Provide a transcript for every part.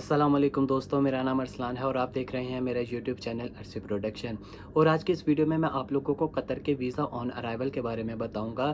अस्सलाम वालेकुम दोस्तों, मेरा नाम अरसलान है और आप देख रहे हैं मेरा यूट्यूब चैनल अरसी प्रोडक्शन। और आज की इस वीडियो में मैं आप लोगों को कतर के वीज़ा ऑन अराइवल के बारे में बताऊंगा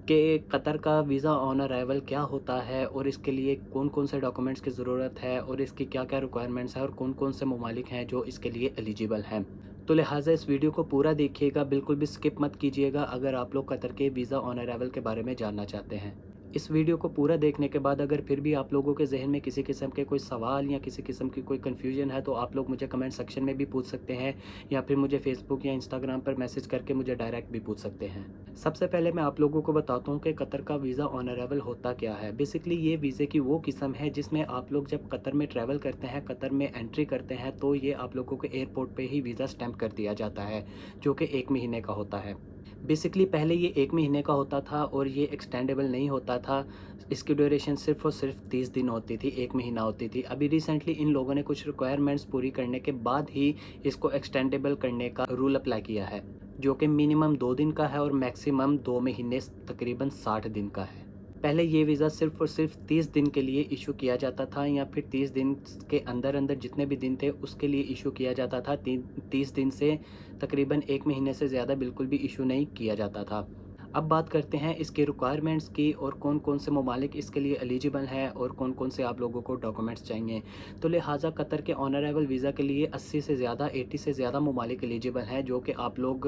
कि कतर का वीज़ा ऑन अराइवल क्या होता है और इसके लिए कौन-कौन से डॉक्यूमेंट्स की ज़रूरत है और इसकी क्या-क्या रिक्वायरमेंट्स हैं और कौन-कौन से ममालिक हैं जो इसके लिए एलिजिबल हैं। तो लिहाज़ा इस वीडियो को पूरा देखिएगा, बिल्कुल भी स्किप मत कीजिएगा अगर आप लोग कतर के वीज़ा ऑन अराइवल के बारे में जानना चाहते हैं। इस वीडियो को पूरा देखने के बाद अगर फिर भी आप लोगों के ज़हन में किसी किस्म के कोई सवाल या किसी किस्म की कोई कन्फ्यूजन है तो आप लोग मुझे कमेंट सेक्शन में भी पूछ सकते हैं या फिर मुझे फेसबुक या इंस्टाग्राम पर मैसेज करके मुझे डायरेक्ट भी पूछ सकते हैं। सबसे पहले मैं आप लोगों को बताता हूँ कि कतर का वीज़ा ऑन अराइवल होता क्या है। बेसिकली ये वीज़े की वो किस्म है जिसमें आप लोग जब कतर में ट्रैवल करते हैं, कतर में एंट्री करते हैं तो ये आप लोगों को एयरपोर्ट पे ही वीज़ा स्टैम्प कर दिया जाता है, जो कि 1 महीने का होता है। बेसिकली पहले ये 1 महीने का होता था और ये एक्सटेंडेबल नहीं होता था। इसकी ड्यूरेशन सिर्फ़ और सिर्फ़ 30 दिन होती थी, 1 महीना होती थी। अभी रिसेंटली इन लोगों ने कुछ रिक्वायरमेंट्स पूरी करने के बाद ही इसको एक्सटेंडेबल करने का रूल अप्लाई किया है, जो कि मिनिमम 2 दिन का है और मैक्सिमम 2 महीने तकरीबन 60 दिन का है। पहले ये वीज़ा सिर्फ़ और सिर्फ़ 30 दिन के लिए इशू किया जाता था या फिर 30 दिन के अंदर-अंदर जितने भी दिन थे उसके लिए इशू किया जाता था। 30 दिन से तकरीबन 1 महीने से ज़्यादा बिल्कुल भी इशू नहीं किया जाता था। अब बात करते हैं इसके रिक्वायरमेंट्स की और कौन-कौन से ममालिक इसके लिए एलिजिबल हैं और कौन-कौन से आप लोगों को डॉक्यूमेंट्स चाहिए। तो लिहाज़ा कतर के ऑन अराइवल वीज़ा के लिए 80 से ज़्यादा 80 से ज़्यादा ममालिक एलिजिबल हैं, जो कि आप लोग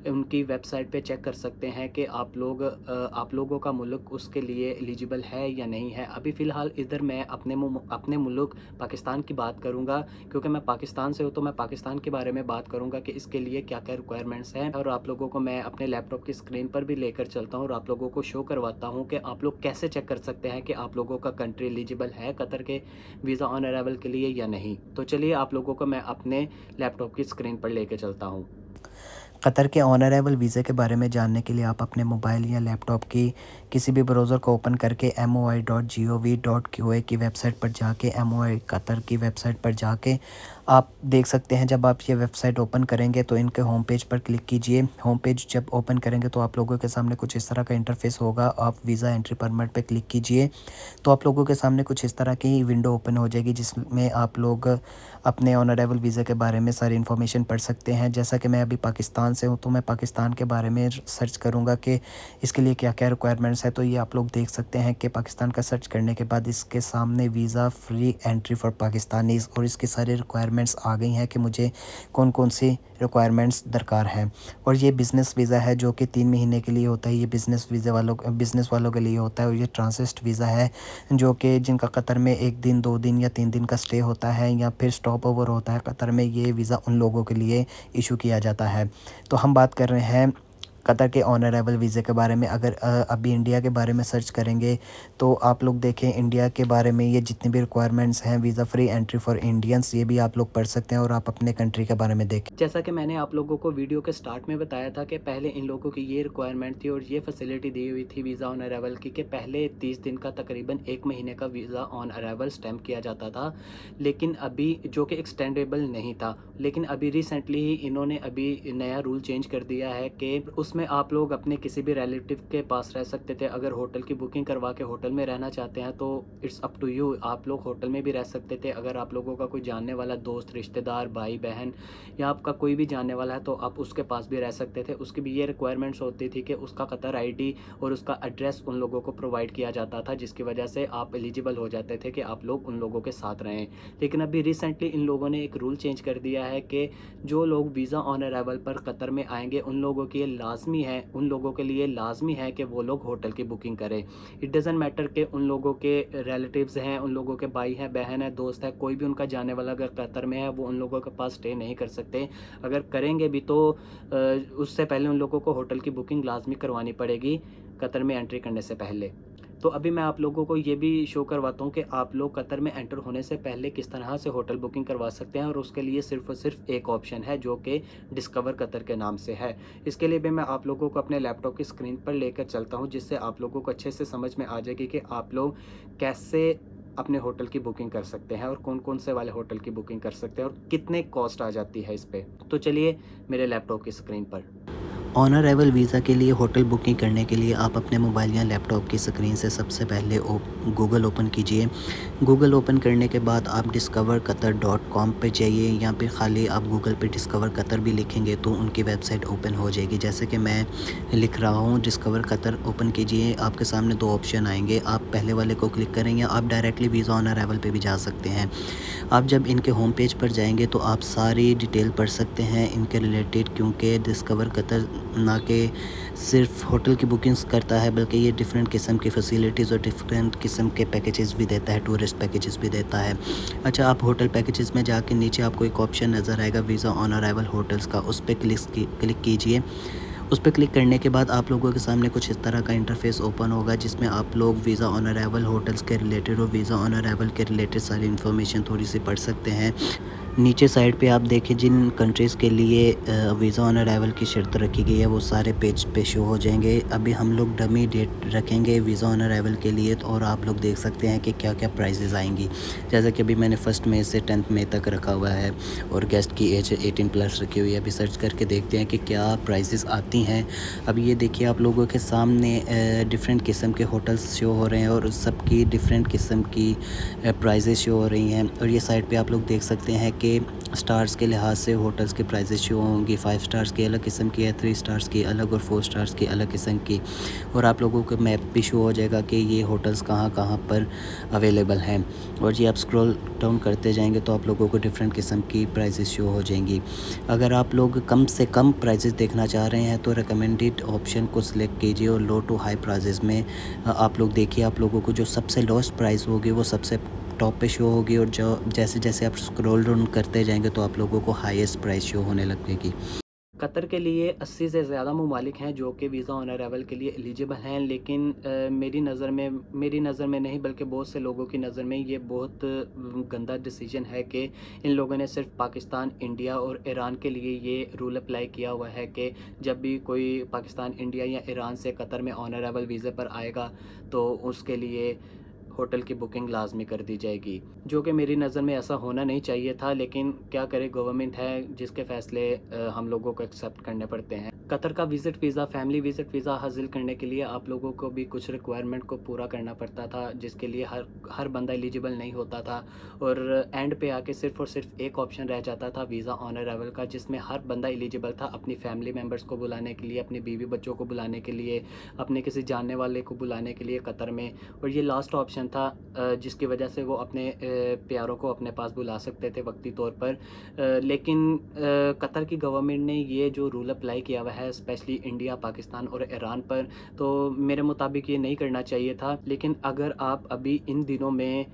उनकी वेबसाइट पे चेक कर सकते हैं कि आप लोगों का मुल्क उसके लिए एलिजिबल है या नहीं है। अभी फ़िलहाल इधर मैं अपने मुल्क पाकिस्तान की बात करूँगा, क्योंकि मैं पाकिस्तान से हूँ तो मैं पाकिस्तान के बारे में बात करूँगा कि इसके लिए क्या-क्या रिक्वायरमेंट्स हैं और आप लोगों को मैं अपने लैपटॉप की स्क्रीन पर भी लेकर चलता हूँ और आप लोगों को शो करवाता हूँ कि आप लोग कैसे चेक कर सकते हैं कि आप लोगों का कंट्री एलिजिबल है कतर के वीज़ा ऑन अराइवल के लिए या नहीं। तो चलिए आप लोगों को मैं अपने लैपटॉप की स्क्रीन पर लेके चलता हूँ। कतर के ऑन अराइवल वीज़े के बारे में जानने के लिए आप अपने मोबाइल या लैपटॉप की किसी भी ब्राउज़र को ओपन करके moi.gov.qa की वेबसाइट पर जाके MOI कतर की वेबसाइट पर जाके आप देख सकते हैं। जब आप ये वेबसाइट ओपन करेंगे तो इनके होम पेज पर क्लिक कीजिए। होम पेज जब ओपन करेंगे तो आप लोगों के सामने कुछ इस तरह का इंटरफेस होगा। आप वीज़ा एंट्री परमिट पे क्लिक कीजिए तो आप लोगों के सामने कुछ इस तरह की विंडो ओपन हो जाएगी, जिसमें आप लोग अपने ऑन अराइवल वीज़ा के बारे में सारी इन्फॉर्मेशन पढ़ सकते हैं। जैसा कि मैं अभी पाकिस्तान से हूँ तो मैं पाकिस्तान के बारे में सर्च करूँगा कि इसके लिए क्या-क्या रिक्वायरमेंट्स है। तो ये आप लोग देख सकते हैं कि पाकिस्तान का सर्च करने के बाद इसके सामने visa free entry for Pakistanis और इसकी सारी रिक्वायरमेंट्स आ गई हैं कि मुझे कौन-कौन सी रिक्वायरमेंट्स दरकार हैं। और ये बिज़नेस वीज़ा है जो कि 3 महीने के लिए होता है। ये बिज़नेस वालों के लिए होता है। और ये ट्रांसिट वीज़ा है जो कि जिनका कतर में 1 दिन, 2 दिन या 3 दिन का स्टे होता है या फिर स्टॉप ओवर होता है कतर में, ये वीज़ा उन लोगों के लिए इशू किया जाता है। तो हम बात कर रहे हैं कतर के ऑन अराइवल वीज़े के बारे में। अगर अभी इंडिया के बारे में सर्च करेंगे तो आप लोग देखें इंडिया के बारे में ये जितनी भी रिक्वायरमेंट्स हैं visa free entry for Indians, ये भी आप लोग पढ़ सकते हैं और आप अपने कंट्री के बारे में देखें। जैसा कि मैंने आप लोगों को वीडियो के स्टार्ट में बताया था कि पहले इन लोगों की ये रिक्वायरमेंट थी और ये फैसिलिटी दी हुई थी वीज़ा ऑन अराइवल की कि पहले 30 दिन का तकरीबन 1 महीने का वीज़ा ऑन अराइवल स्टैम्प किया जाता था, लेकिन अभी जो कि एक्सटेंडेबल नहीं था। लेकिन अभी रिसेंटली ही इन्होंने अभी नया रूल चेंज कर दिया है कि उसमें आप लोग अपने किसी भी रिलेटिव के पास रह सकते थे। अगर होटल की बुकिंग करवा के होटल में रहना चाहते हैं तो इट्स अप टू यू, आप लोग होटल में भी रह सकते थे। अगर आप लोगों का कोई जानने वाला दोस्त, रिश्तेदार, भाई बहन या आपका कोई भी जानने वाला है तो आप उसके पास भी रह सकते थे। उसकी भी ये रिक्वायरमेंट्स होती थी कि उसका कतर आईडी और उसका एड्रेस उन लोगों को प्रोवाइड किया जाता था, जिसकी वजह से आप एलिजिबल हो जाते थे कि आप लोग उन लोगों के साथ रहें। लेकिन अभी रिसेंटली इन लोगों ने एक रूल चेंज कर दिया है कि जो लोग वीज़ा ऑन अराइवल पर कतर में आएंगे उन लोगों के लिए लाजमी है कि वो लोग होटल की बुकिंग करें। इट डज़न्ट मैटर कि उन लोगों के रिलेटिव्स हैं, उन लोगों के भाई हैं, बहन है, दोस्त है, कोई भी उनका जाने वाला अगर कतर में है वो उन लोगों के पास स्टे नहीं कर सकते। अगर करेंगे भी तो उससे पहले उन लोगों को होटल की बुकिंग लाज़मी करवानी पड़ेगी कतर में एंट्री करने से पहले। तो अभी मैं आप लोगों को ये भी शो करवाता हूँ कि आप लोग कतर में एंटर होने से पहले किस तरह से होटल बुकिंग करवा सकते हैं और उसके लिए सिर्फ़ और सिर्फ एक ऑप्शन है जो कि डिस्कवर कतर के नाम से है। इसके लिए भी मैं आप लोगों को अपने लैपटॉप की स्क्रीन पर लेकर चलता हूँ, जिससे आप लोगों को अच्छे से समझ में आ जाएगी कि आप लोग कैसे अपने होटल की बुकिंग कर सकते हैं और कौन-कौन से वाले होटल की बुकिंग कर सकते हैं और कितने कॉस्ट आ जाती है इस पे। तो चलिए मेरे लैपटॉप की स्क्रीन पर। ऑन अराइवल वीज़ा के लिए होटल बुकिंग करने के लिए आप अपने मोबाइल या लैपटॉप की स्क्रीन से सबसे पहले गूगल ओपन कीजिए। गूगल ओपन करने के बाद आप discoverqatar.com पे जाइए, या फिर खाली आप गूगल पे डिस्कवर कतर भी लिखेंगे तो उनकी वेबसाइट ओपन हो जाएगी। जैसे कि मैं लिख रहा हूँ, डिस्कवर कतर ओपन कीजिए। आपके सामने दो ऑप्शन आएंगे, आप पहले वाले को क्लिक करें या आप डायरेक्टली वीज़ा ऑन अराइवल पे भी जा सकते हैं। आप जब इनके होम पेज पर जाएंगे तो आप सारी डिटेल पढ़ सकते हैं इनके रिलेटेड, क्योंकि डिस्कवर कतर ना कि सिर्फ होटल की बुकिंग्स करता है बल्कि ये डिफरेंट किस्म की फैसिलिटीज़ और डिफरेंट किस्म के पैकेजेस भी देता है, टूरिस्ट पैकेजेस भी देता है। अच्छा, आप होटल पैकेजेस में जाके नीचे आपको एक ऑप्शन नज़र आएगा वीज़ा ऑन अराइवल होटल्स का, उस पर क्लिक कीजिए। उस पर क्लिक करने के बाद आप लोगों के सामने कुछ इस तरह का इंटरफेस ओपन होगा, जिसमें आप लोग वीज़ा ऑन अराइवल होटल्स के रिलेटेड और वीज़ा ऑन अराइवल के रिलेटेड सारी इन्फॉर्मेशन थोड़ी सी पढ़ सकते हैं। नीचे साइड पे आप देखें जिन कंट्रीज़ के लिए वीज़ा ऑन अराइवल की शर्त रखी गई है वो सारे पेज पे शो हो जाएंगे। अभी हम लोग डमी डेट रखेंगे वीज़ा ऑन अराइवल के लिए, तो और आप लोग देख सकते हैं कि क्या क्या प्राइसेस आएंगी। जैसा कि अभी मैंने 1 मई से 10 मई तक रखा हुआ है और गेस्ट की एज 18 प्लस रखी हुई है। अभी सर्च करके देखते हैं कि क्या प्राइसेस आती हैं। अब ये देखिए आप लोगों के सामने डिफरेंट किस्म के होटल्स शो हो रहे हैं और सबकी डिफरेंट किस्म की प्राइसेस शो हो रही हैं। और ये साइड पे आप लोग देख सकते हैं कि स्टार्स के लिहाज से होटल्स की प्राइसेस शो होंगी। 5 स्टार्स की अलग किस्म की है, 3 स्टार्स की अलग और 4 स्टार्स की अलग किस्म की। और आप लोगों को मैप भी शो हो जाएगा कि ये होटल्स कहाँ कहाँ पर अवेलेबल हैं। और ये आप स्क्रॉल डाउन करते जाएंगे तो आप लोगों को डिफरेंट किस्म की प्राइसेस शो हो जाएंगी। अगर आप लोग कम से कम प्राइसेस देखना चाह रहे हैं तो रिकमेंडेड ऑप्शन को सिलेक्ट कीजिए और लो टू हाई प्राइसेस में आप लोग देखिए, आप लोगों को जो सबसे लोएस्ट प्राइस होगी वो सबसे टॉप पे शो होगी, और जो जैसे जैसे आप स्क्रॉल डाउन करते जाएंगे तो आप लोगों को हाईएस्ट प्राइस शो होने लगेगी। कतर के लिए 80 से ज़्यादा ममालिक हैं जो कि वीज़ा ऑन अराइवल के लिए एलिजिबल हैं, लेकिन मेरी नज़र में नहीं बल्कि बहुत से लोगों की नज़र में ये बहुत गंदा डिसीजन है कि इन लोगों ने सिर्फ पाकिस्तान, इंडिया और ईरान के लिए ये रूल अप्लाई किया हुआ है कि जब भी कोई पाकिस्तान, इंडिया या ईरान से कतर में ऑन अराइवल वीज़े पर आएगा तो उसके लिए होटल की बुकिंग लाजमी कर दी जाएगी, जो कि मेरी नज़र में ऐसा होना नहीं चाहिए था। लेकिन क्या करे, गवर्नमेंट है जिसके फ़ैसले हम लोगों को एक्सेप्ट करने पड़ते हैं। कतर का visit visa, family visit visa हासिल करने के लिए आप लोगों को भी कुछ रिक्वायरमेंट को पूरा करना पड़ता था, जिसके लिए हर बंदा एलिजिबल नहीं होता था। और एंड पे आके सिर्फ़ और सिर्फ एक ऑप्शन रह जाता था वीज़ा ऑन अराइवल का, जिसमें हर बंदा एलिजिबल था अपनी फैमिली मेम्बर्स को बुलाने के लिए, अपनी बीवी बच्चों को बुलाने के लिए, अपने किसी जानने वाले को बुलाने के लिए कतर में। और ये लास्ट ऑप्शन था जिसकी वजह से वो अपने प्यारों को अपने पास बुला सकते थे वक्ती तौर पर। लेकिन कतर की गवर्नमेंट ने ये जो रूल अप्लाई किया हुआ है स्पेशली इंडिया, पाकिस्तान और ईरान पर, तो मेरे मुताबिक ये नहीं करना चाहिए था। लेकिन अगर आप अभी इन दिनों में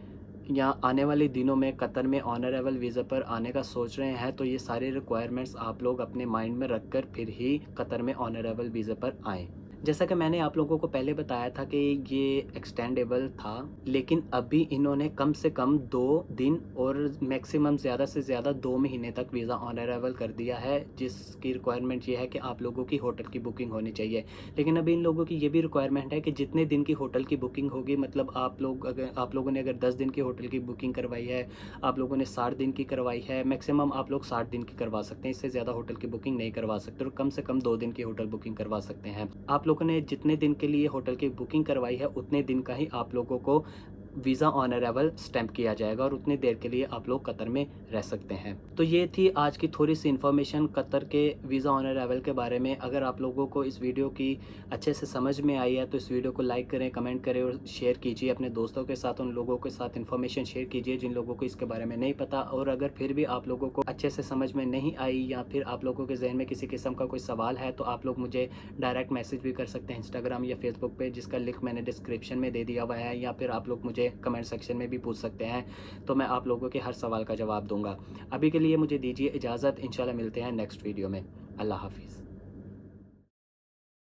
या आने वाले दिनों में कतर में ऑन अराइवल वीज़ा पर आने का सोच रहे हैं तो ये सारे रिक्वायरमेंट्स आप लोग अपने माइंड में रख कर फिर ही कतर में ऑन अराइवल वीज़ा पर आएँ। जैसा कि मैंने आप लोगों को पहले बताया था कि ये एक्सटेंडेबल था, लेकिन अभी इन्होंने कम से कम 2 दिन और मैक्सिमम ज़्यादा से ज़्यादा 2 महीने तक वीज़ा ऑन अराइवल कर दिया है, जिसकी रिक्वायरमेंट ये है कि आप लोगों की होटल की बुकिंग होनी चाहिए। लेकिन अभी इन लोगों की ये भी रिक्वायरमेंट है कि जितने दिन की होटल की बुकिंग होगी, मतलब आप लोगों ने अगर 10 दिन की होटल की बुकिंग करवाई है, आप लोगों ने 60 दिन की करवाई है, मैक्सिमम आप लोग 60 दिन की करवा सकते हैं, इससे ज़्यादा होटल की बुकिंग नहीं करवा सकते और कम से कम 2 दिन की होटल बुकिंग करवा सकते हैं। आप लोगों ने जितने दिन के लिए होटल की बुकिंग करवाई है उतने दिन का ही आप लोगों को वीज़ा ऑन अराइवल स्टैंप किया जाएगा और उतनी देर के लिए आप लोग कतर में रह सकते हैं। तो ये थी आज की थोड़ी सी इन्फॉर्मेशन कतर के वीज़ा ऑन अराइवल के बारे में। अगर आप लोगों को इस वीडियो की अच्छे से समझ में आई है तो इस वीडियो को लाइक करें, कमेंट करें और शेयर कीजिए अपने दोस्तों के साथ, उन लोगों के साथ इन्फॉर्मेशन शेयर कीजिए जिन लोगों को इसके बारे में नहीं पता। और अगर फिर भी आप लोगों को अच्छे से समझ में नहीं आई या फिर आप लोगों के जहन में किसी किस्म का कोई सवाल है तो आप लोग मुझे डायरेक्ट मैसेज भी कर सकते हैं इंस्टाग्राम या फेसबुक पे, जिसका लिंक मैंने डिस्क्रिप्शन में दे दिया हुआ है, या फिर आप लोग मुझे कमेंट सेक्शन में भी पूछ सकते हैं, तो मैं आप लोगों के हर सवाल का जवाब दूंगा। अभी के लिए मुझे दीजिए इजाज़त, इंशाल्लाह मिलते हैं नेक्स्ट वीडियो में। अल्लाह हाफिज़।